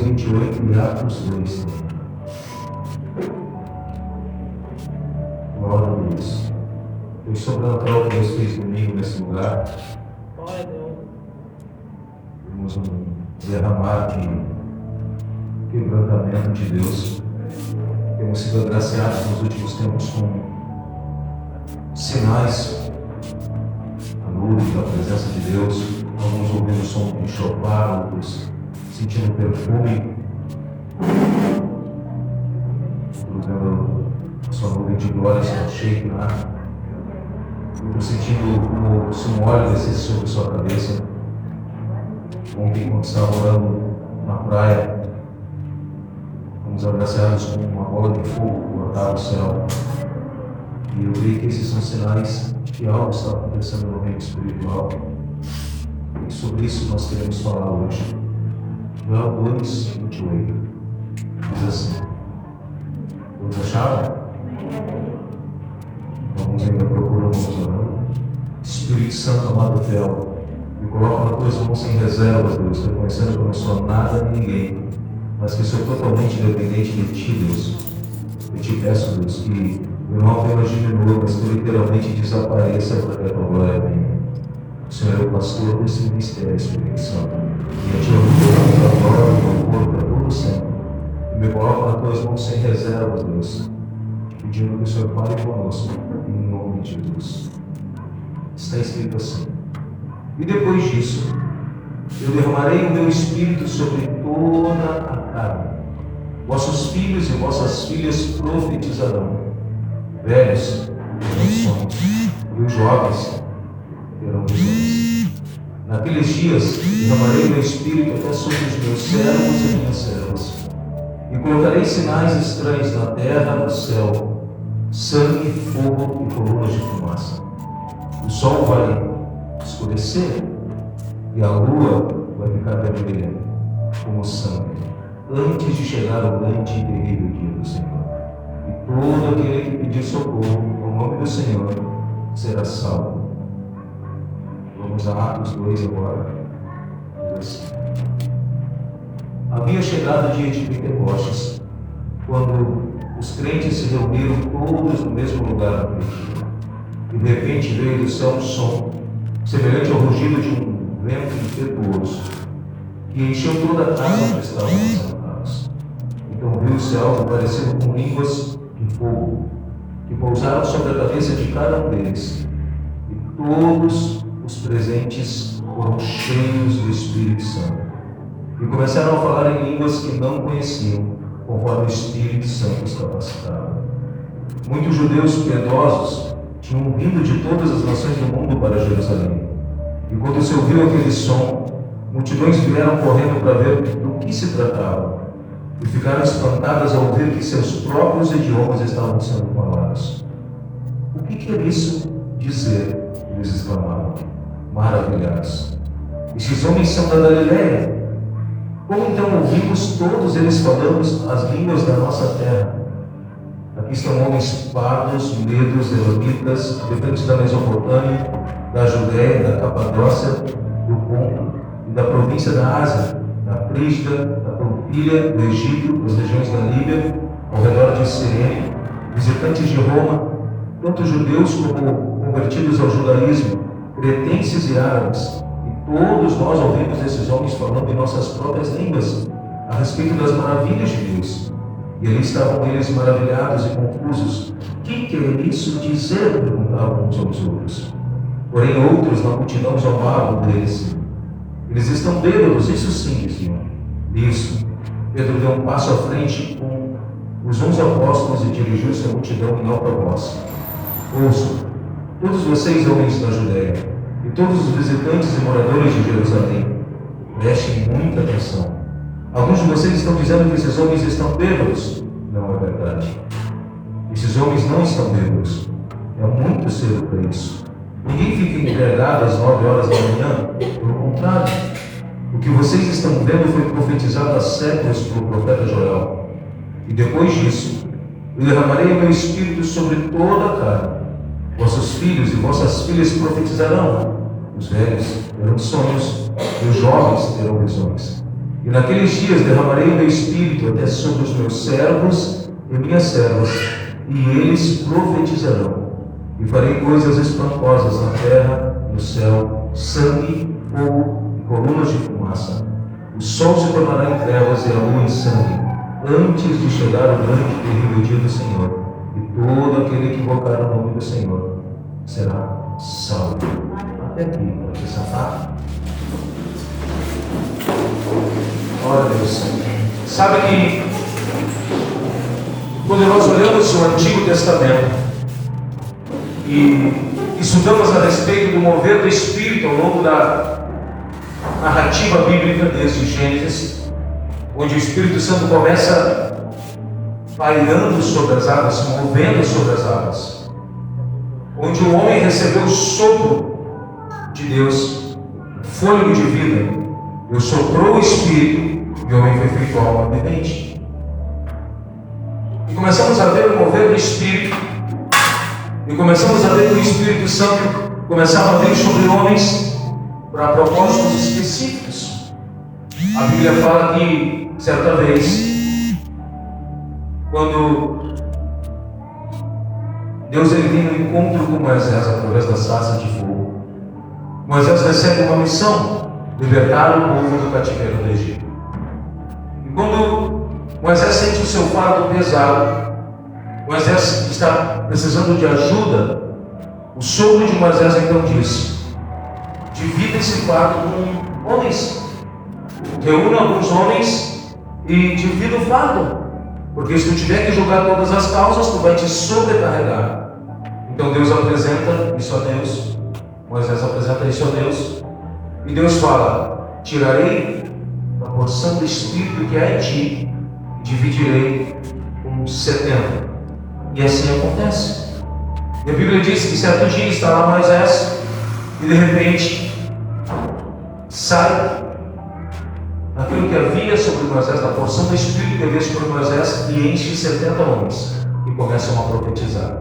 28 e Atos 2 também. Glória a Deus. Foi sobrenatural que Deus fez comigo nesse lugar. Temos um derramar de quebrantamento de Deus. Temos sido agraciados nos últimos tempos com sinais à luz da presença de Deus. Alguns ouvindo o som de chofar, outros sentindo o perfume, outros vendo a sua nuvem de glória se enxergar, outros sentindo como se um óleo descesse sobre sua cabeça. Ontem, quando estava orando na praia, fomos abraçados com uma bola de fogo que brotava do céu. E eu vi que esses são sinais de que algo está acontecendo no reino espiritual. E sobre isso nós queremos falar hoje. Joel 2, 28. Diz assim: todos acharam? Vamos ainda procurando, vamos orando. Espírito Santo, amado fiel, me coloca na tua mão sem reservas, Deus, reconhecendo que eu não sou nada nem ninguém, mas que sou totalmente dependente de Ti, Deus. Eu te peço, Deus, que eu não apenas diminua, mas que eu literalmente desapareça para que a tua glória venha. O Senhor é o pastor desse ministério, Espírito Santo. E a Ti eu a glória e o louvor para todo sempre. E me coloca nas tuas mãos sem reservas, Deus, pedindo que o Senhor fale conosco, em nome de Jesus. Está escrito assim: e depois disso, eu derramarei o meu espírito sobre toda a carne. Vossos filhos e vossas filhas profetizarão. Velhos terão sonhos, e os jovens terão visões. Naqueles dias, derramarei o meu espírito até sobre os meus servos e minhas servas. E colocarei sinais estranhos na terra e no céu: sangue, fogo e colunas de fumaça. O sol vai escurecer e a lua vai ficar vermelha como sangue, antes de chegar o grande e terrível dia do Senhor. E todo aquele que pedir socorro no nome do Senhor será salvo. Vamos a Atos 2 agora. Assim: havia chegado o dia de Pentecostes, quando os crentes se reuniram todos no mesmo lugar naquele dia. E de repente veio do céu um som, semelhante ao rugido de um vento impetuoso, que encheu toda a casa onde estavam sentados. Então viu-se algo parecido com línguas de fogo, que pousaram sobre a cabeça de cada um deles. E todos os presentes foram cheios do Espírito Santo. E começaram a falar em línguas que não conheciam, conforme o Espírito Santo os capacitava. Muitos judeus piedosos tinham vindo de todas as nações do mundo para Jerusalém. E quando se ouviu aquele som, multidões vieram correndo para ver do que se tratava, e ficaram espantadas ao ver que seus próprios idiomas estavam sendo falados. O que quer isso dizer? Eles exclamavam, maravilhados. Esses homens são da Galileia. Como então ouvimos todos eles falando as línguas da nossa terra? Aqui estão homens pardos, medos, elamitas, defendentes da Mesopotâmia, da Judéia, da Capadócia, do Ponto e da província da Ásia, da Frígia, da Pampilha, do Egito, das regiões da Líbia, ao redor de Cirene, visitantes de Roma, tanto judeus como convertidos ao judaísmo, cretenses e árabes. E todos nós ouvimos esses homens falando em nossas próprias línguas a respeito das maravilhas de Deus. E ali estavam eles maravilhados e confusos. O que quer isso dizer? Perguntavam uns aos outros. Porém outros na multidão zombavam deles. Eles estão bêbados, isso sim, diziam. Isso. Pedro deu um passo à frente com os 11 apóstolos e dirigiu-se à multidão em alta voz. Ouçam, todos vocês, homens da Judéia, e todos os visitantes e moradores de Jerusalém, prestem muita atenção. Alguns de vocês estão dizendo que esses homens estão bêbados. Não é verdade. Esses homens não estão bêbados. É muito cedo para isso. Ninguém fica embriagado às 9 horas da manhã. Pelo contrário, o que vocês estão vendo foi profetizado há séculos pelo profeta Joel. E depois disso, eu derramarei o meu espírito sobre toda a carne. Vossos filhos e vossas filhas profetizarão. Os velhos terão sonhos e os jovens terão visões. E naqueles dias derramarei o meu espírito até sobre os meus servos e minhas servas, e eles profetizarão. E farei coisas espantosas na terra e no céu, sangue, fogo e colunas de fumaça. O sol se tornará em trevas e a lua em sangue, antes de chegar o grande e terrível dia do Senhor. E todo aquele que invocar o nome do Senhor será salvo. Até aqui, para essa parte. Ora Deus, sabe que quando nós olhamos o Antigo Testamento e estudamos a respeito do mover do Espírito ao longo da narrativa bíblica desde Gênesis, onde o Espírito Santo começa pairando sobre as águas, se movendo sobre as águas, onde o homem recebeu o sopro de Deus, o fôlego de vida, Deus soprou o Espírito e o homem foi feito alma vivente. E começamos a ver o mover do Espírito, e começamos a ver que o Espírito Santo começava a vir sobre homens para propósitos específicos. A Bíblia fala que, certa vez, quando Deus ele tem um encontro com Moisés através da sarça de fogo, Moisés recebe uma missão: libertar o povo do cativeiro do Egito. E quando Moisés sente o seu fardo pesado, Moisés está precisando de ajuda, o sogro de Moisés então diz: divida esse fardo com homens, reúna alguns homens e divida o fardo, porque se tu tiver que jogar todas as causas, tu vai te sobrecarregar. Então Deus apresenta isso a Deus, Moisés apresenta isso a Deus, e Deus fala: tirarei a porção do Espírito que há em ti e dividirei com 70. E assim acontece. E a Bíblia diz que certo dia está lá Moisés e de repente sai aquilo que havia sobre Moisés, da porção do Espírito que havia sobre Moisés, e enche 70 homens e começam a profetizar.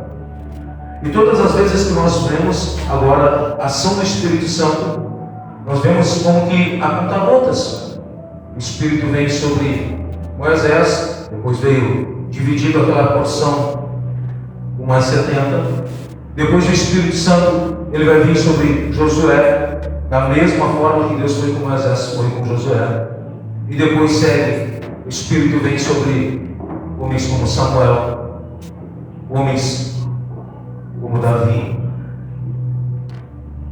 E todas as vezes que nós vemos agora a ação do Espírito Santo, nós vemos como que a conta-gotas. O Espírito veio sobre Moisés, depois veio dividido aquela porção com mais 70. Depois o Espírito Santo ele vai vir sobre Josué, da mesma forma que Deus foi com Moisés, foi com Josué. E depois segue, o Espírito vem sobre homens como Samuel, homens como Davi,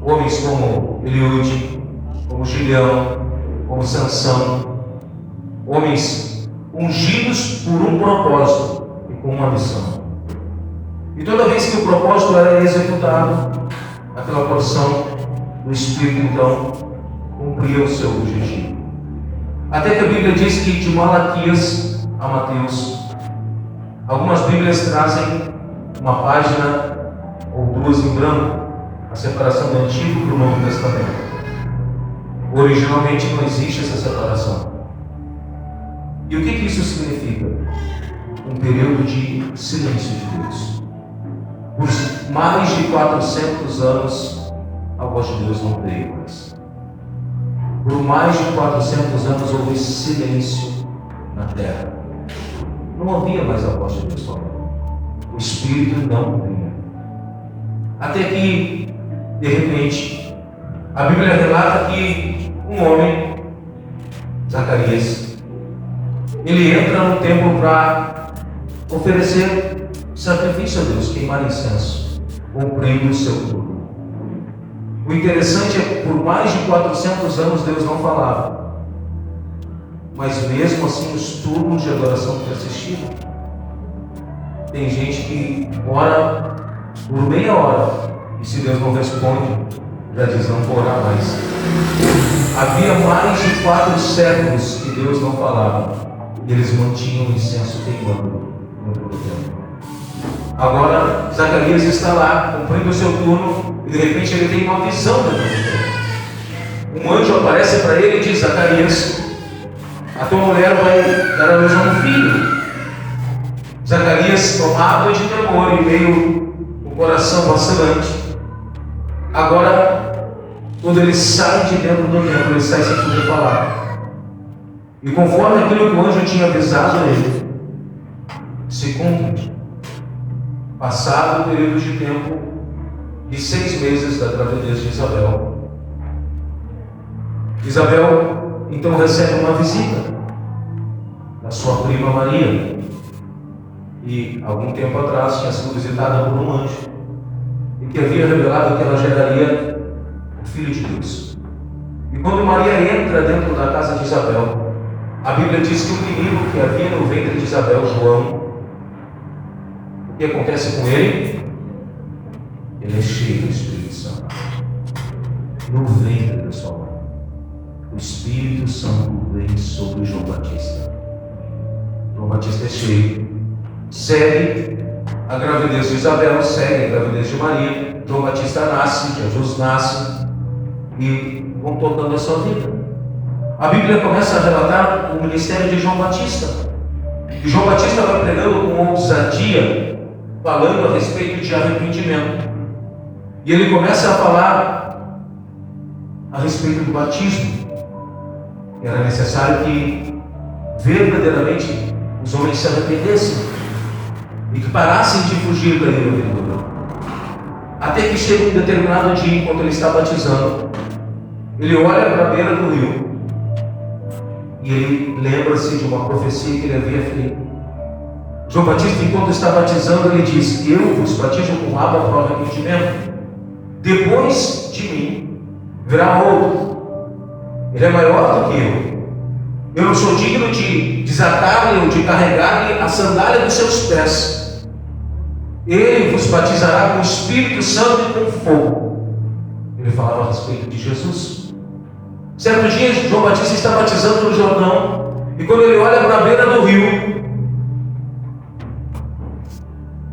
homens como Eliúde, como Gideão, como Sansão, homens ungidos por um propósito e com uma missão. E toda vez que o propósito era executado, aquela porção do Espírito então cumpria o seu objetivo. Até que a Bíblia diz que de Malaquias a Mateus, algumas Bíblias trazem uma página ou duas em branco, a separação do Antigo para o Novo Testamento. Originalmente não existe essa separação. E o que isso significa? Um período de silêncio de Deus. Por mais de 400 anos, a voz de Deus não veio mais. Por mais de 400 anos houve silêncio na terra. Não havia mais a voz de Deus falando. O Espírito não vinha. Até que, de repente, a Bíblia relata que um homem, Zacarias, ele entra no templo para oferecer sacrifício a Deus, queimar incenso, cumprindo o seu turno. O interessante é que por mais de 400 anos Deus não falava, mas mesmo assim os turnos de adoração persistiram. Tem gente que ora por meia hora e se Deus não responde, já diz: não vou orar mais. Havia mais de 4 séculos que Deus não falava e eles mantinham o incenso queimando no templo. Agora Zacarias está lá cumprindo o seu turno e de repente ele tem uma visão dentro do templo. Um anjo aparece para ele e diz: Zacarias, a tua mulher vai dar a luz a um filho. Zacarias, tomado de temor e meio com o coração vacilante, agora quando ele sai de dentro do templo, ele sai sem poder falar. E conforme aquilo que o anjo tinha avisado a ele, se cumpre. Passado o período de tempo de 6 meses da gravidez de Isabel, Isabel então recebe uma visita da sua prima Maria, e algum tempo atrás tinha sido visitada por um anjo, e que havia revelado que ela geraria o Filho de Deus. E quando Maria entra dentro da casa de Isabel, a Bíblia diz que o menino que havia no ventre de Isabel, João, o que acontece com ele? Ele é cheio do Espírito Santo. No ventre da sua mãe, o Espírito Santo vem sobre João Batista. João Batista é cheio, segue a gravidez de Isabel, segue a gravidez de Maria. João Batista nasce, Jesus nasce, e vão tocando a sua vida. A Bíblia começa a relatar o ministério de João Batista. E João Batista vai pregando com ousadia, falando a respeito de arrependimento. E ele começa a falar a respeito do batismo. Era necessário que verdadeiramente os homens se arrependessem e que parassem de fugir da ira vindoura. Até que chega um determinado dia, enquanto ele está batizando, ele olha para a beira do rio e ele lembra-se de uma profecia que ele havia feito. João Batista, enquanto está batizando, ele diz: eu vos batizo com água para o arrependimento. Depois de mim virá outro. Ele é maior do que eu. Eu não sou digno de desatar-lhe ou de carregar-lhe a sandália dos seus pés. Ele vos batizará com o Espírito Santo e com fogo. Ele falava a respeito de Jesus. Certo dia, João Batista está batizando no Jordão, e quando ele olha para a beira do rio,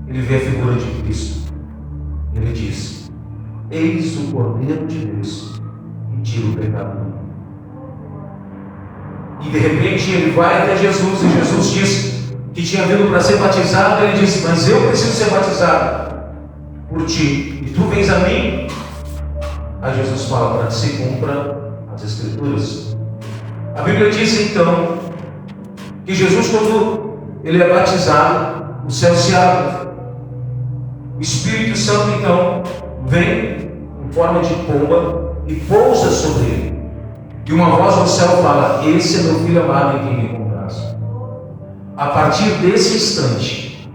ele vê a figura de Cristo. Ele diz: eis o Cordeiro de Deus que tira o pecado do mundo. E de repente ele vai até Jesus, e Jesus diz que tinha vindo para ser batizado. Ele diz: mas eu preciso ser batizado por ti, e tu vens a mim? Aí Jesus fala: para que se cumpra as Escrituras. A Bíblia diz então que Jesus, quando ele é batizado, o céu se abre. O Espírito Santo então vem em forma de pomba e pousa sobre ele. E uma voz do céu fala: esse é meu filho amado em quem me comprazo. A partir desse instante,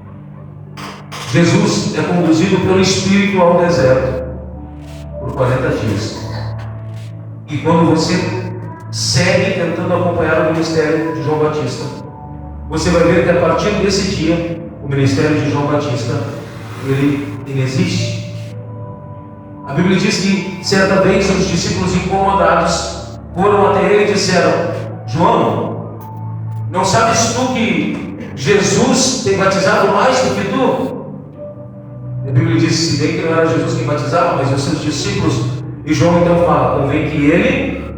Jesus é conduzido pelo Espírito ao deserto por 40 dias. E quando você segue tentando acompanhar o ministério de João Batista, você vai ver que a partir desse dia, o ministério de João Batista, ele inexiste. A Bíblia diz que certa vez os discípulos incomodados foram até ele e disseram: João, não sabes tu que Jesus tem batizado mais do que tu? A Bíblia diz: se bem que não era Jesus quem batizava, mas os seus discípulos. E João então fala: convém que ele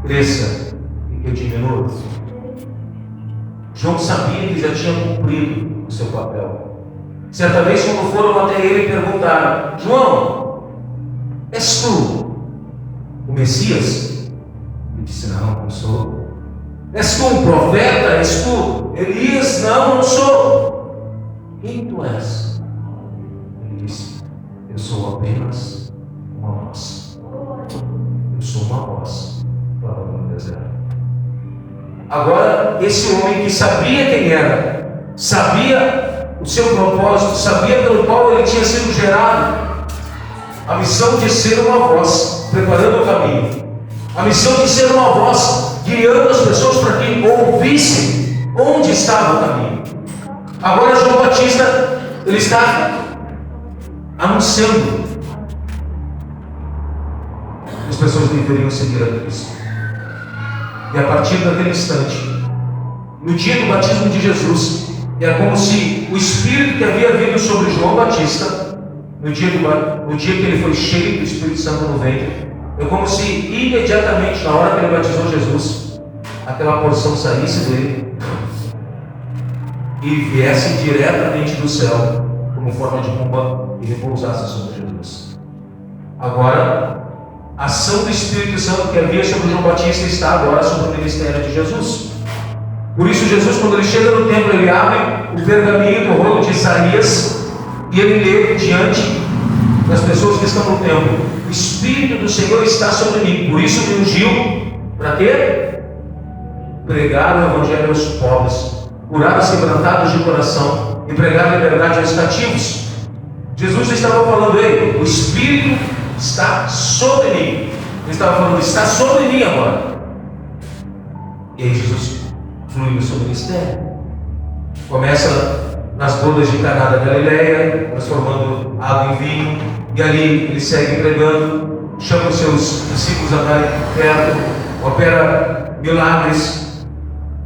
cresça e que eu diminua. João sabia que já tinha cumprido o seu papel. Certa vez, quando foram até ele, perguntaram: João, és tu o Messias? Ele disse: não sou. És tu um profeta? És tu Elias? Não sou. Quem tu és? Ele disse: eu sou apenas uma voz. Eu sou uma voz falando no deserto. Agora, esse homem que sabia quem era, sabia o seu propósito, sabia pelo qual ele tinha sido gerado, a missão de ser uma voz, preparando o caminho, a missão de ser uma voz, guiando as pessoas para que ouvissem onde estava o caminho. Agora João Batista, ele está anunciando que as pessoas deveriam seguir a Cristo. E a partir daquele instante, no dia do batismo de Jesus, é como se o Espírito que havia vindo sobre João Batista, no dia que ele foi cheio do Espírito Santo no ventre, é como se imediatamente, na hora que ele batizou Jesus, aquela porção saísse dele e viesse diretamente do céu, como forma de pomba, e repousasse sobre Jesus. Agora, a ação do Espírito Santo que havia sobre João Batista está agora sobre o ministério de Jesus. Por isso Jesus, quando ele chega no templo, ele abre o pergaminho do rolo de Isaías e ele lê diante das pessoas que estão no templo: o Espírito do Senhor está sobre mim, por isso me ungiu para quê? Pregar o Evangelho aos pobres, curar os quebrantados de coração e pregar a liberdade aos cativos. Jesus estava falando: ei, o Espírito está sobre mim. Ele estava falando: está sobre mim agora. E aí Jesus flui no seu ministério. Começa nas bodas de Caná da Galileia, transformando água em vinho, e ali ele segue pregando, chama os seus discípulos a darem perto, opera milagres,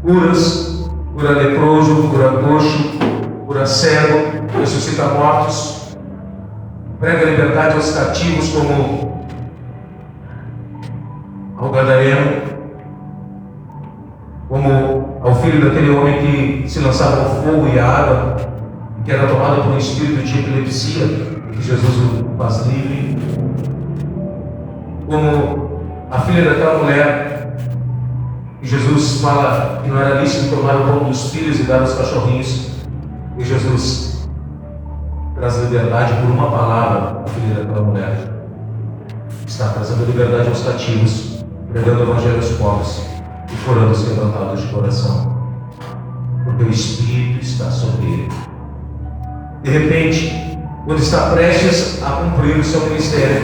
cura leproso, cura coxo, cura cego, ressuscita mortos, prega liberdade aos cativos, como ao gadareno, como ao filho daquele homem que se lançava ao fogo e à água, que era tomado por um espírito de epilepsia, e que Jesus o faz livre, como a filha daquela mulher, que Jesus fala que não era lícito tomar o pão dos filhos e dar aos cachorrinhos, e Jesus traz liberdade por uma palavra. A filha daquela mulher está trazendo liberdade aos cativos, pregando o Evangelho aos pobres e curando os quebrantados de coração, porque o Espírito está sobre ele. De repente, quando está prestes a cumprir o seu ministério,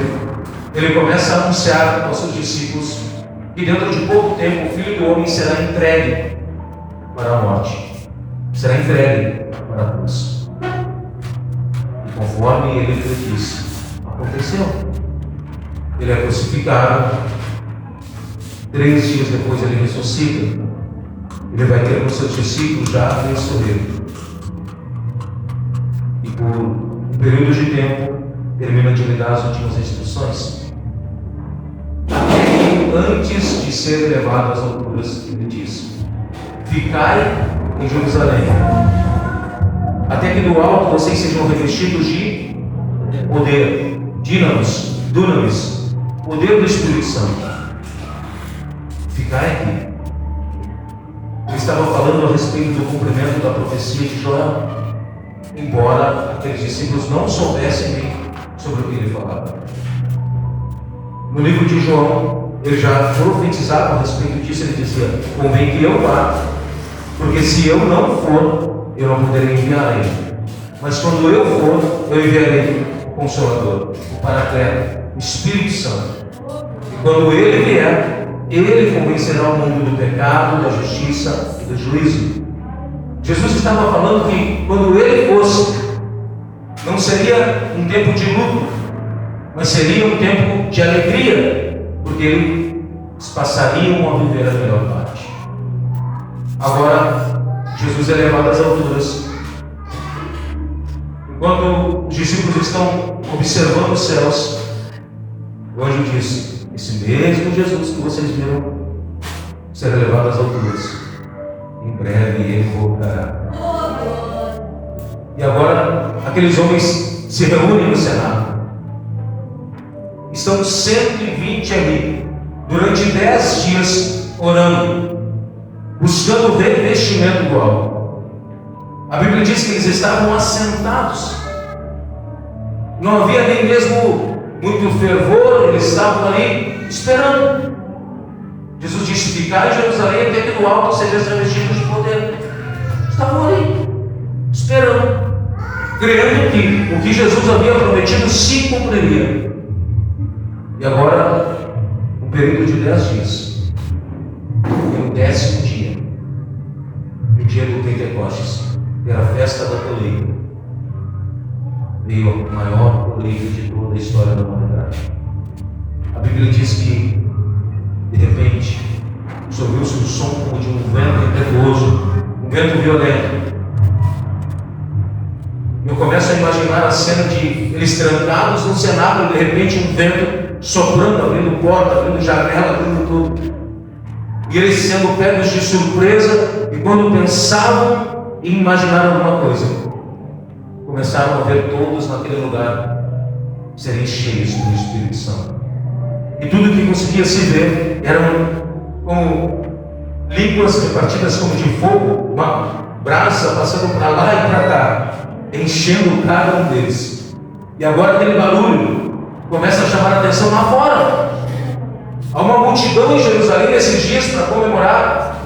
ele começa a anunciar aos seus discípulos que dentro de pouco tempo o Filho do Homem será entregue para a morte, será entregue para a cruz. E conforme ele disse, aconteceu. Ele é crucificado. 3 dias depois ele ressuscita. Ele vai ter com seus discípulos já a ele. E por um período de tempo termina de lhe dar as últimas instruções. Antes de ser elevado às alturas, ele diz: ficai em Jerusalém, até que do alto vocês sejam revestidos de poder, dunamis, poder do Espírito Santo. Ficai aqui. Ele estava falando a respeito do cumprimento da profecia de Joel, embora aqueles discípulos não soubessem bem sobre o que ele falava. No livro de João, ele já profetizava a respeito disso. Ele dizia: convém que eu vá, porque se eu não for, eu não poderei enviar ele. Mas quando eu for, eu enviarei o Consolador, o Paracleto, o Espírito Santo. E quando ele vier, ele convencerá o mundo do pecado, da justiça e do juízo. Jesus estava falando que quando ele fosse, não seria um tempo de luto, mas seria um tempo de alegria, porque eles passariam a viver a melhor parte. Agora, Jesus é levado às alturas. Enquanto os discípulos estão observando os céus, o anjo diz: esse mesmo Jesus que vocês viram será levado às alturas, em breve ele voltará. E agora, aqueles homens se reúnem no Senado. Estão 120 ali, durante 10 dias, orando, buscando o revestimento do alto. A Bíblia diz que eles estavam assentados. Não havia nem mesmo muito fervor, eles estavam ali esperando. Jesus disse: ficai em Jerusalém até que do alto sejam revestidos de poder. Estavam ali, esperando, crendo que o que Jesus havia prometido se cumpriria. E agora, um período de 10 dias, e no 10º dia, no dia do Pentecostes, que era a festa da colheita, veio a maior colheita de toda a história da humanidade. A Bíblia diz que, de repente, ouviu-se um som como de um vento impetuoso, um vento violento. Eu começo a imaginar a cena de eles trancados no cenáculo, de repente um vento soprando, abrindo porta, abrindo janela, abrindo tudo. E eles sendo pegos de surpresa, e quando pensavam em imaginar alguma coisa, começaram a ver todos naquele lugar serem cheios do Espírito Santo. E tudo que conseguia se ver eram como línguas repartidas como de fogo, uma brasa passando para lá e para cá, enchendo cada um deles. E agora aquele barulho começa a chamar a atenção lá fora. Há uma multidão em Jerusalém nesses dias para comemorar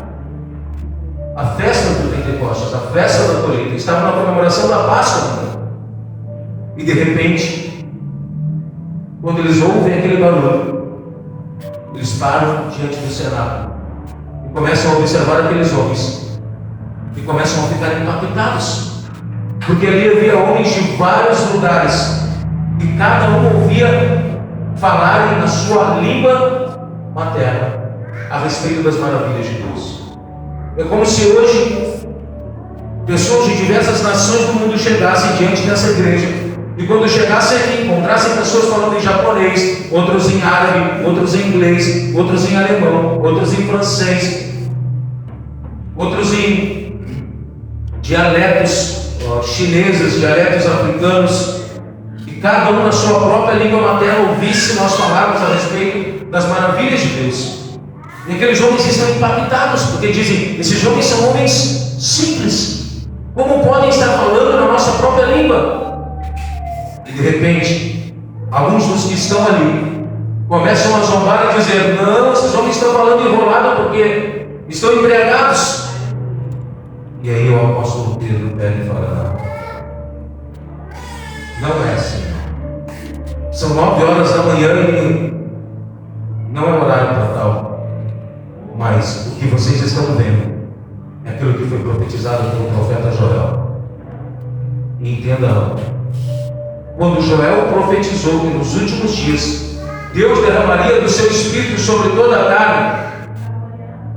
a festa do Pentecostes, a festa da colheita. Estava na comemoração da Páscoa. E de repente, quando eles ouvem aquele barulho, eles param diante do cenáculo e começam a observar aqueles homens e começam a ficar impactados, porque ali havia homens de vários lugares e cada um ouvia falarem na sua língua materna a respeito das maravilhas de Deus. É como se hoje pessoas de diversas nações do mundo chegassem diante dessa igreja e quando chegassem aqui encontrassem pessoas falando em japonês, outros em árabe, outros em inglês, outros em alemão, outros em francês, outros em dialetos chineses, dialetos africanos, e cada um na sua própria língua materna ouvisse nós falarmos a respeito das maravilhas de Deus. E aqueles homens estão impactados, porque dizem, esses homens são homens simples, como podem estar falando na nossa própria língua? E de repente, alguns dos que estão ali começam a zombar e dizer, não, esses homens estão falando enrolado porque estão embriagados. E aí o apóstolo Pedro pega e fala, não é assim. São 9 horas da manhã e não é horário para tal. Mas o que vocês estão vendo é aquilo que foi profetizado pelo profeta Joel. E entenda algo. Quando Joel profetizou que nos últimos dias Deus derramaria do seu Espírito sobre toda a carne,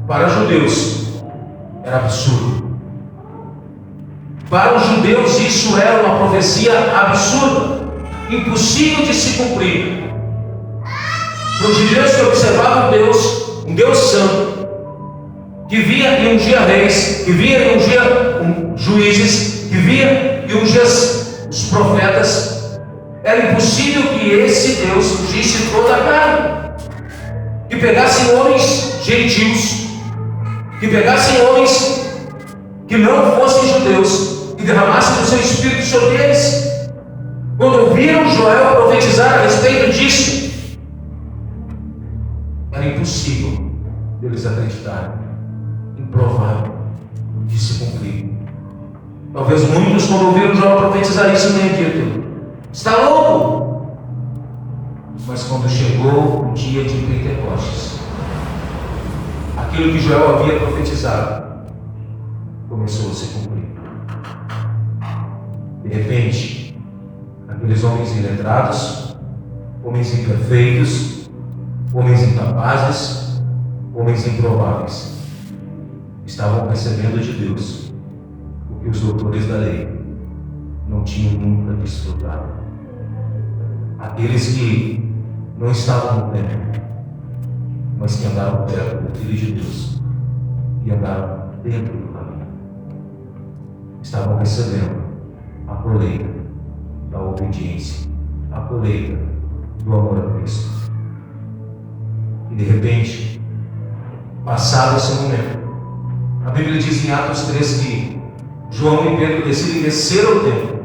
para os judeus era absurdo. Para os judeus isso era uma profecia absurda, impossível de se cumprir. Para os judeus que observavam Deus, um Deus santo, que via e ungia reis, que via e ungia juízes, que via e ungia os profetas, era impossível que esse Deus ungisse toda a carne, que pegassem homens gentios, que pegassem homens que não fossem judeus e derramassem o seu Espírito sobre eles. Quando ouviram Joel profetizar a respeito disso, era impossível deles acreditarem, improvável de se cumprir. Talvez muitos, quando ouviram Joel profetizar isso, tenham dito, está louco! Mas quando chegou o dia de Pentecostes, aquilo que Joel havia profetizado começou a se cumprir. De repente, aqueles homens iletrados, homens imperfeitos, homens incapazes, homens improváveis, estavam recebendo de Deus o que os doutores da lei não tinham nunca desfrutado. Aqueles que não estavam no templo, mas que andaram perto do Filho de Deus e andaram dentro do caminho, estavam recebendo a colheita da obediência, a colheita do amor a Cristo. E de repente, passado esse momento, a Bíblia diz em Atos 3 que João e Pedro decidem descer ao templo.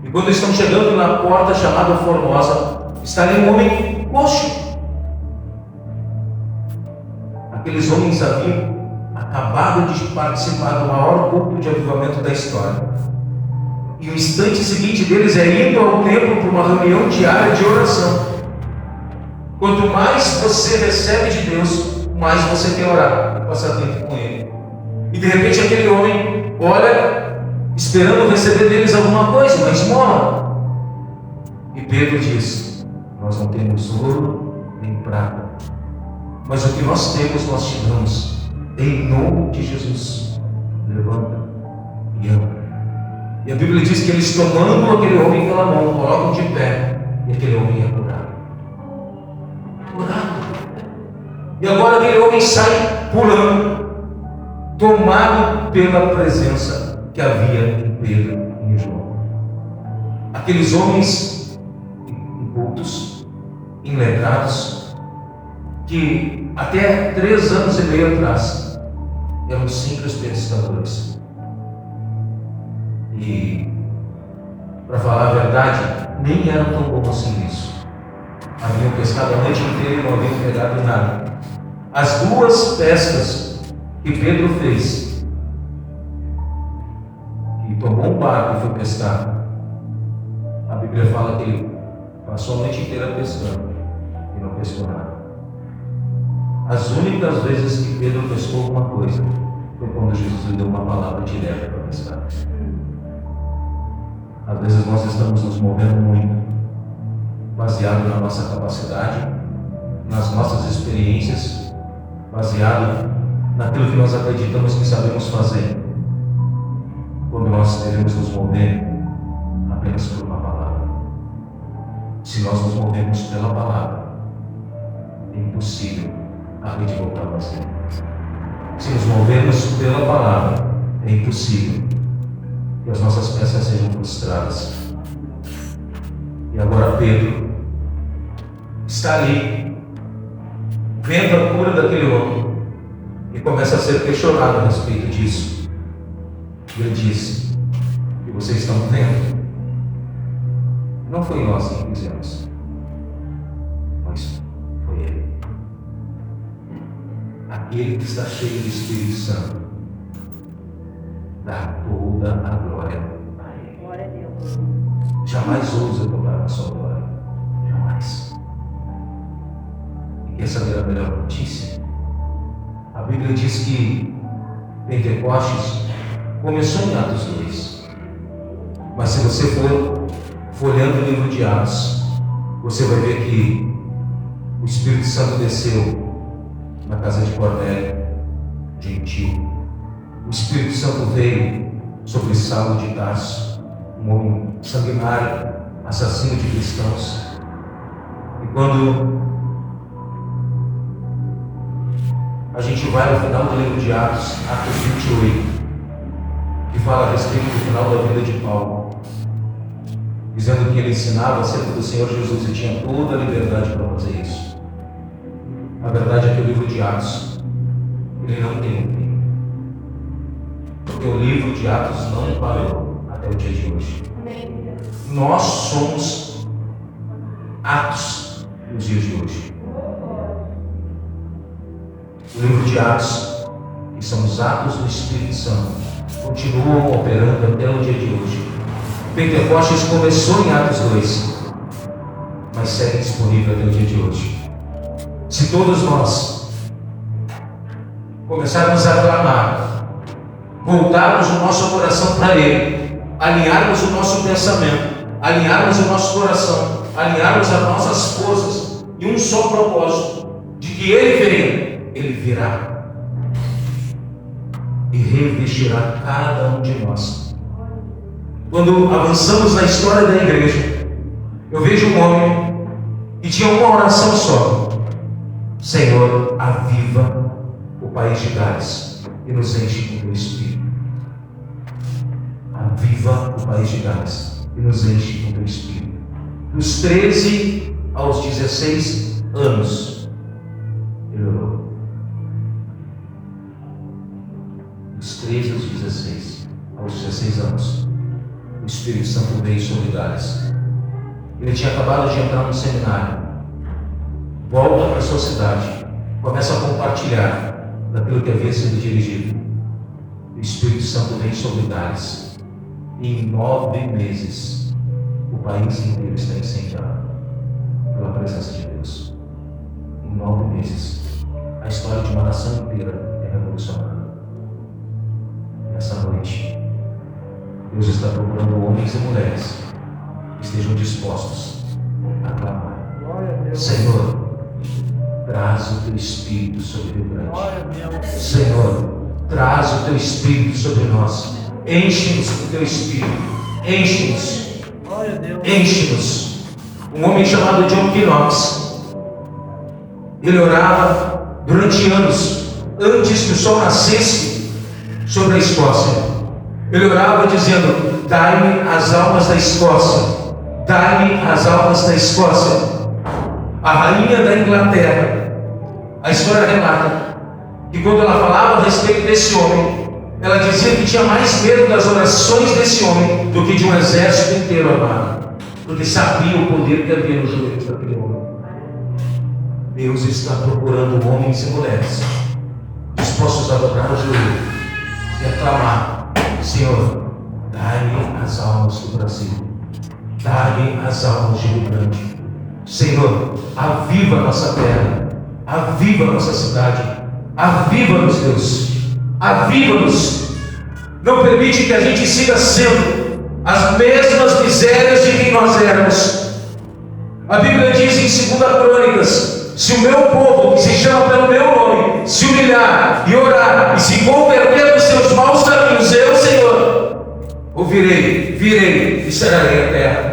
E quando estão chegando na porta chamada Formosa, está ali um homem coxo. Aqueles homens haviam acabado de participar do maior culto de avivamento da história. E o instante seguinte deles é indo ao templo para uma reunião diária de oração. Quanto mais você recebe de Deus, mais você quer orar e passar tempo com Ele. E de repente aquele homem olha, esperando receber deles alguma coisa, uma esmola. E Pedro diz, nós não temos ouro nem prata, mas o que nós temos nós te damos, em nome de Jesus. Levanta e anda. E a Bíblia diz que eles, tomando aquele homem pela mão, colocam de pé, e aquele homem é curado. Curado. E agora aquele homem sai pulando, tomado pela presença que havia em Pedro e em João. Aqueles homens incultos, iletrados, que até 3 anos e meio atrás eram simples pescadores. E, para falar a verdade, nem eram tão bons assim nisso. Haviam pescado a noite inteira e não haviam pegado nada. As 2 pescas que Pedro fez, que tomou um barco e foi pescar, a Bíblia fala que ele passou a noite inteira pescando e não pescou nada. As únicas vezes que Pedro pescou alguma coisa foi quando Jesus lhe deu uma palavra direta para pescar. Às vezes nós estamos nos movendo muito, baseado na nossa capacidade, nas nossas experiências, baseado naquilo que nós acreditamos que sabemos fazer, quando nós devemos nos mover apenas por uma palavra. Se nós nos movemos pela palavra, é impossível a gente voltar vazio. Se nos movermos pela palavra, é impossível que as nossas peças sejam frustradas. E agora Pedro está ali, vendo a cura daquele homem, e começa a ser questionado a respeito disso. Ele diz: "E vocês estão vendo? Não foi nós que fizemos, mas foi ele. Aquele que está cheio do Espírito Santo dá toda a glória a ele." Glória a Deus. Jamais ousa cobrar a sua glória. Jamais. E quer saber a melhor notícia? A Bíblia diz que Pentecostes começou em Atos 2. Mas se você for folheando o livro de Atos, você vai ver que o Espírito Santo desceu na casa de Cornélio, gentil. O Espírito Santo veio sobre Saulo de Tarso, um homem sanguinário, assassino de cristãos. E quando a gente vai ao final do livro de Atos, Atos 28, que fala a respeito do final da vida de Paulo, dizendo que ele ensinava acerca do Senhor Jesus e tinha toda a liberdade para fazer isso. A verdade é que o livro de Atos, ele não tem um fim. Porque o livro de Atos não parou até o dia de hoje. Nós somos Atos nos dias de hoje. O livro de Atos, que são os atos do Espírito Santo, continuam operando até o dia de hoje. Pentecostes começou em Atos 2, mas segue disponível até o dia de hoje. Se todos nós começarmos a clamar, voltarmos o nosso coração para Ele, alinharmos o nosso pensamento, alinharmos o nosso coração, alinharmos as nossas forças em um só propósito, de que Ele venha, Ele virá e revestirá cada um de nós. Quando avançamos na história da igreja, eu vejo um homem que tinha uma oração só: Senhor, aviva o país de Gales e nos enche com o teu Espírito. Aviva o país de Gales e nos enche com o teu Espírito. Dos 13 aos 16 anos, ele orou. Dos 13 aos 16 anos, o Espírito Santo veio sobre Gales. Ele tinha acabado de entrar no seminário. Volta para sua cidade, começa a compartilhar daquilo que havia sido dirigido. O Espírito Santo vem sobre Gales. E em 9 meses, o país inteiro está incendiado pela presença de Deus. Em 9 meses, a história de uma nação inteira é revolucionada. Nessa noite, Deus está procurando homens e mulheres que estejam dispostos a clamar: Senhor, traz o teu Espírito sobre o Rio Grande. Senhor, traz o teu Espírito sobre nós. Enche-nos com o teu Espírito. Enche-nos. Enche-nos. Um homem chamado John Knox, ele orava durante anos, antes que o sol nascesse sobre a Escócia. Ele orava dizendo: dai-me as almas da Escócia. Dai-me as almas da Escócia. A rainha da Inglaterra, a história relata que quando ela falava a respeito desse homem, ela dizia que tinha mais medo das orações desse homem do que de um exército inteiro armado, porque sabia o poder que havia nos joelhos daquele homem. Deus está procurando homens e mulheres dispostos a dobrar o joelho e a clamar: Senhor, dai-me as almas do Brasil, dai-me as almas de Rio Grande. Senhor, aviva a nossa terra, aviva a nossa cidade, aviva-nos, Deus, aviva-nos. Não permite que a gente siga sendo as mesmas misérias de quem nós éramos. A Bíblia diz em 2 Crônicas: se o meu povo, que se chama pelo meu nome, se humilhar e orar e se converter dos seus maus caminhos, eu, Senhor, ouvirei, virei e sararei a terra.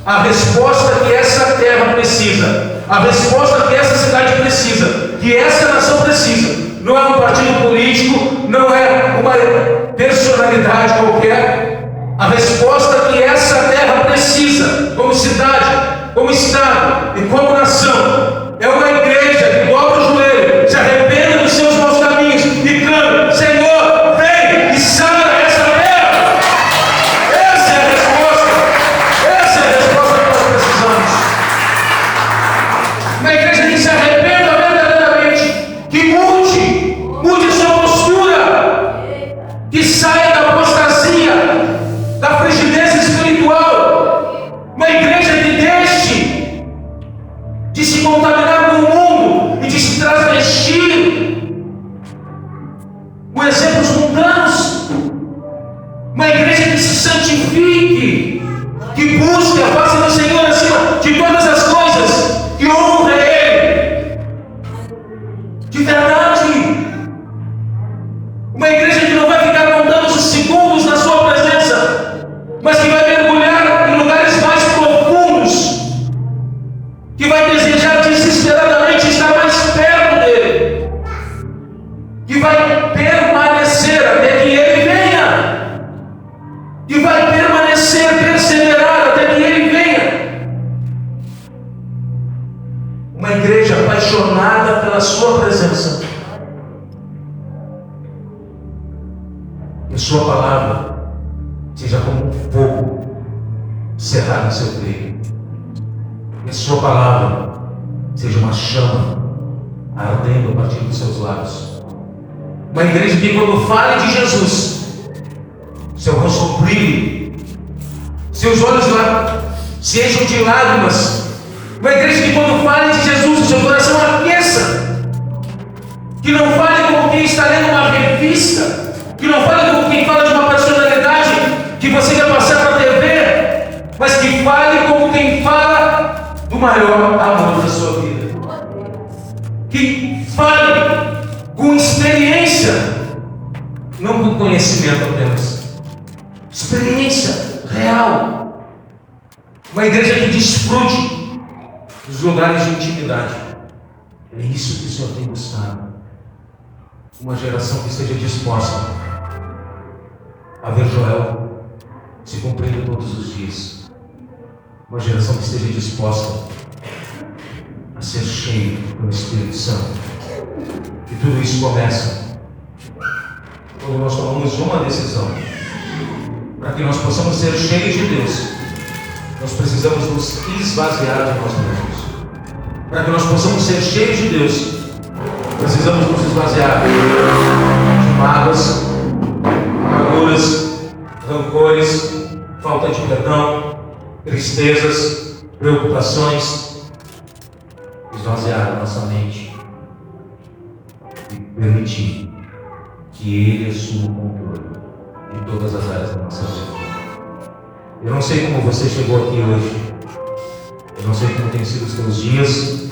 A resposta que essa terra precisa, a resposta que essa cidade precisa, que essa nação precisa, não é um partido político, não é uma personalidade qualquer. A resposta que essa terra precisa, como cidade, como estado e como nação, é uma igreja que dobra o joelho, se arrependa dos seus maus caminhos e clama: Senhor, vem e sara essa terra. Essa é a resposta. Essa é a resposta que nós precisamos. Uma igreja que se arrependa verdadeiramente, que mude sua postura, que saia da apostasia, da frigidez espiritual. Uma igreja que deixe de se contaminar com o mundo e de se transvestir com exemplos mundanos. Uma igreja que se santifique, que busque a face do Senhor acima de todas as coisas, que honre Ele de verdade. Uma igreja que não vai ficar contando os segundos na sua presença, mas que vai mergulhar em lugares mais profundos, que vai desejar desesperadamente estar mais perto dele, que vai permanecer até que ele venha, que vai permanecer, perseverar até que ele venha. Uma igreja apaixonada pela sua presença, que a sua palavra seja como um fogo cerrado em seu peito, que a sua palavra seja uma chama ardendo a partir dos seus lábios. Uma igreja que, quando fale de Jesus, seu rosto brilhe, seus olhos lá se enchem de lágrimas. Uma igreja que, quando fale de Jesus, o seu coração aqueça, que não fale como quem está lendo uma revista, que não fale como quem fala de uma personalidade que você quer passar para a TV, mas que fale como quem fala do maior amor da sua vida. Que fale com experiência, não com conhecimento apenas. Experiência real. Uma igreja que desfrute dos lugares de intimidade. É isso que o Senhor tem buscado. Uma geração que esteja disposta a ver Joel se cumprindo todos os dias. Uma geração que esteja disposta a ser cheia pelo Espírito Santo. E tudo isso começa quando nós tomamos uma decisão. Para que nós possamos ser cheios de Deus, nós precisamos nos esvaziar de nós mesmos. Para que nós possamos ser cheios de Deus, precisamos nos esvaziar de mágoas, amarguras, rancores, falta de perdão, tristezas, preocupações. Esvaziar a nossa mente e permitir que Ele assuma o controle de todas as áreas da nossa vida. Eu não sei como você chegou aqui hoje, eu não sei como têm sido os seus dias.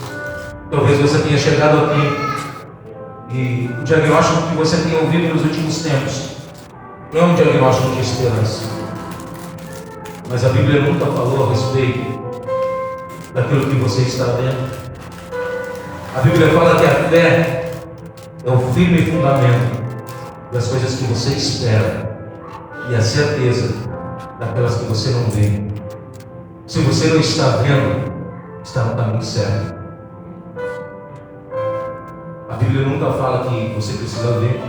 Talvez você tenha chegado aqui e o diagnóstico que você tenha ouvido nos últimos tempos não é um diagnóstico de esperança, mas a Bíblia nunca falou a respeito daquilo que você está vendo. A Bíblia fala que a fé é o firme fundamento das coisas que você espera e a certeza daquelas que você não vê. Se você não está vendo, está no caminho certo. A Bíblia nunca fala que você precisa ver,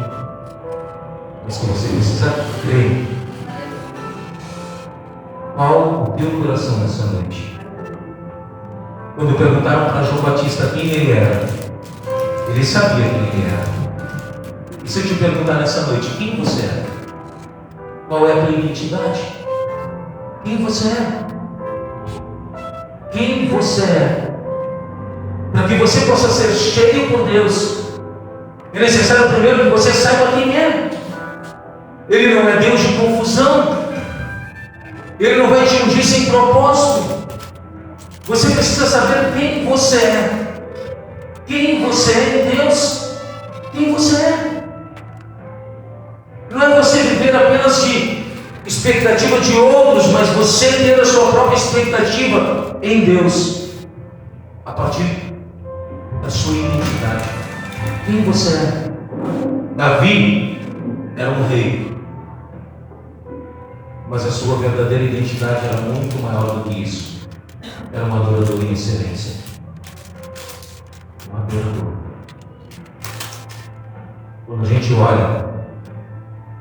mas que você precisa crer. Qual o teu coração nessa noite? Quando perguntaram para João Batista quem ele era, ele sabia quem ele era. E se eu te perguntar nessa noite, quem você é? Qual é a tua identidade? Quem você é? Quem você é? Para que você possa ser cheio por Deus, é necessário primeiro que você saiba quem é. Ele não é Deus de confusão. Ele não vai te ungir sem propósito. Você precisa saber quem você é. Quem você é em Deus. Quem você é. Não é você viver apenas de expectativa de outros, mas você ter a sua própria expectativa em Deus, a partir da sua identidade. Quem você é? Davi era um rei, mas a sua verdadeira identidade era muito maior do que isso. Era um adorador em excelência. Um adorador. Quando a gente olha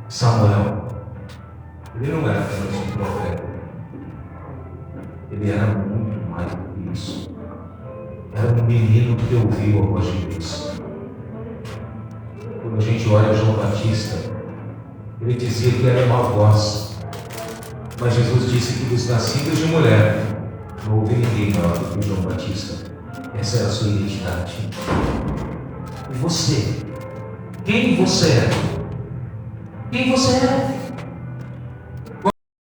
Samuel, ele não era apenas um profeta. Ele era muito mais do que isso. Era um menino que ouviu a voz de Deus. Quando a gente olha João Batista, ele dizia que era uma voz. Mas Jesus disse que dos nascidos de mulher não houve ninguém maior do que João Batista. Essa era a sua identidade. E você? Quem você é? Quem você é?